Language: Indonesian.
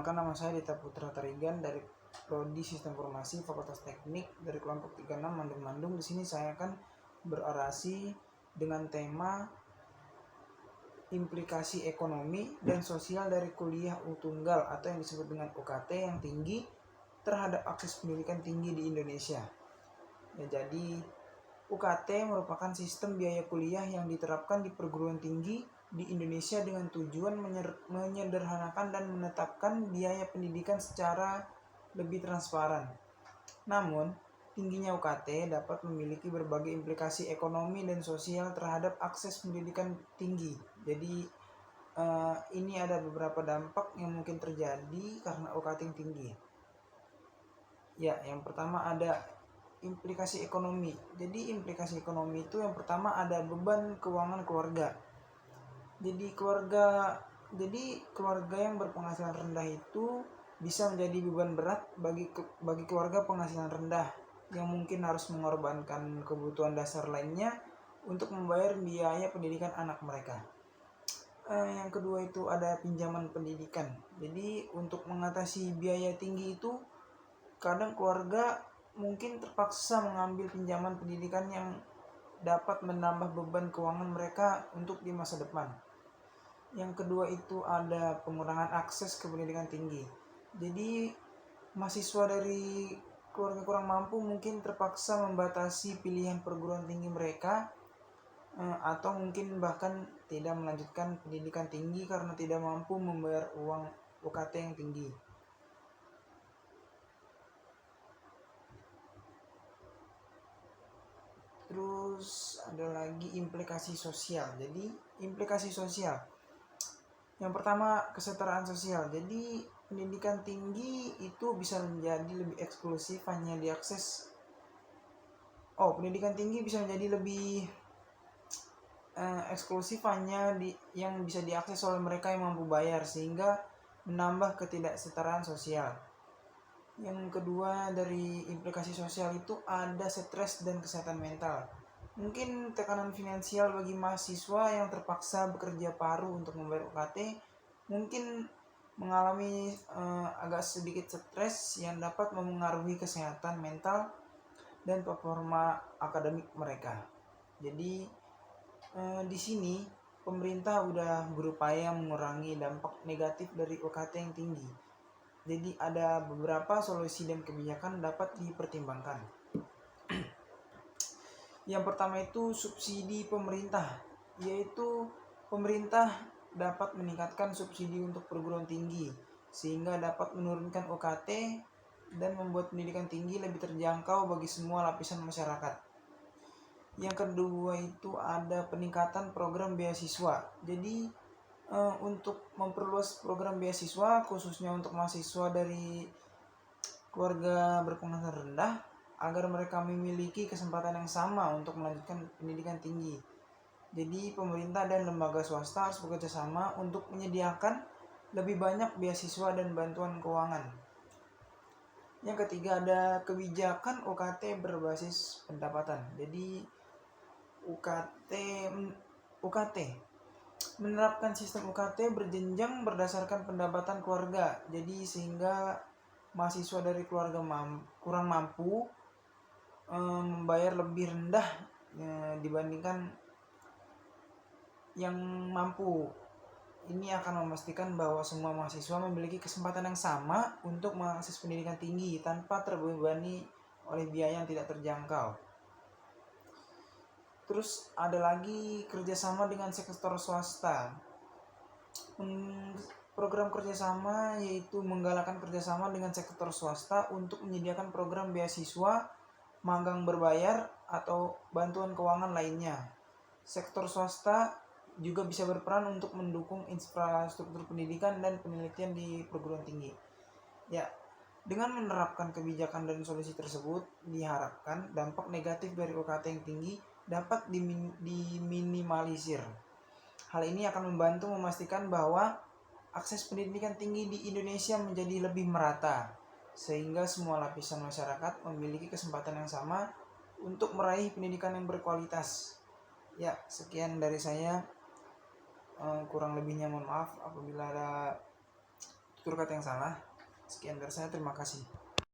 Perkenalkan, nama saya Dita Putra Tarigan dari Prodi Sistem Informasi Fakultas Teknik dari kelompok 36 Mandung. Di sini saya akan berorasi dengan tema implikasi ekonomi dan sosial dari kuliah U-Tunggal atau yang disebut dengan UKT yang tinggi terhadap akses pendidikan tinggi di Indonesia. Ya, jadi UKT merupakan sistem biaya kuliah yang diterapkan di perguruan tinggi di Indonesia dengan tujuan menyederhanakan dan menetapkan biaya pendidikan secara lebih transparan. Namun, tingginya UKT dapat memiliki berbagai implikasi ekonomi dan sosial terhadap akses pendidikan tinggi. Jadi, ini ada beberapa dampak yang mungkin terjadi karena UKT yang tinggi. Ya, yang pertama ada implikasi ekonomi. Jadi implikasi ekonomi itu yang pertama ada beban keuangan keluarga. Jadi keluarga yang berpenghasilan rendah itu bisa menjadi beban berat bagi keluarga penghasilan rendah yang mungkin harus mengorbankan kebutuhan dasar lainnya untuk membayar biaya pendidikan anak mereka. Yang kedua itu ada pinjaman pendidikan. Jadi untuk mengatasi biaya tinggi itu kadang keluarga mungkin terpaksa mengambil pinjaman pendidikan yang dapat menambah beban keuangan mereka untuk di masa depan. Yang kedua itu ada pengurangan akses ke pendidikan tinggi. Jadi mahasiswa dari keluarga kurang mampu mungkin terpaksa membatasi pilihan perguruan tinggi mereka, atau mungkin bahkan tidak melanjutkan pendidikan tinggi karena tidak mampu membayar uang UKT yang tinggi. Terus ada lagi implikasi sosial. Jadi implikasi sosial yang pertama kesetaraan sosial. Jadi pendidikan tinggi itu bisa menjadi lebih eksklusif hanya diakses. Pendidikan tinggi bisa menjadi lebih eksklusif hanya yang bisa diakses oleh mereka yang mampu bayar, sehingga menambah ketidaksetaraan sosial. Yang kedua dari implikasi sosial itu ada stres dan kesehatan mental. Mungkin tekanan finansial bagi mahasiswa yang terpaksa bekerja paruh untuk membayar UKT mungkin mengalami agak sedikit stres yang dapat mempengaruhi kesehatan mental dan performa akademik mereka. Jadi di sini pemerintah udah berupaya mengurangi dampak negatif dari UKT yang tinggi. Jadi ada beberapa solusi dan kebijakan dapat dipertimbangkan. Yang pertama itu subsidi pemerintah, yaitu pemerintah dapat meningkatkan subsidi untuk perguruan tinggi sehingga dapat menurunkan UKT dan membuat pendidikan tinggi lebih terjangkau bagi semua lapisan masyarakat. Yang kedua itu ada peningkatan program beasiswa. Jadi untuk memperluas program beasiswa khususnya untuk mahasiswa dari keluarga berpenghasilan rendah agar mereka memiliki kesempatan yang sama untuk melanjutkan pendidikan tinggi. Jadi pemerintah dan lembaga swasta harus bekerja sama untuk menyediakan lebih banyak beasiswa dan bantuan keuangan. Yang ketiga ada kebijakan UKT berbasis pendapatan. Jadi UKT menerapkan sistem UKT berjenjang berdasarkan pendapatan keluarga. Jadi sehingga mahasiswa dari keluarga kurang mampu membayar lebih rendah dibandingkan yang mampu. Ini akan memastikan bahwa semua mahasiswa memiliki kesempatan yang sama untuk mengakses pendidikan tinggi tanpa terbebani oleh biaya yang tidak terjangkau. Terus ada lagi kerjasama dengan sektor swasta. Program kerjasama yaitu menggalakkan kerjasama dengan sektor swasta untuk menyediakan program beasiswa, magang berbayar, atau bantuan keuangan lainnya. Sektor swasta juga bisa berperan untuk mendukung infrastruktur pendidikan dan penelitian di perguruan tinggi. Ya, dengan menerapkan kebijakan dan solusi tersebut, diharapkan dampak negatif dari UKT yang tinggi dapat diminimalisir. Hal ini akan membantu memastikan bahwa akses pendidikan tinggi di Indonesia menjadi lebih merata, sehingga semua lapisan masyarakat memiliki kesempatan yang sama untuk meraih pendidikan yang berkualitas. Ya, sekian dari saya. Kurang lebihnya mohon maaf apabila ada tutur kata yang salah. Sekian dari saya, terima kasih.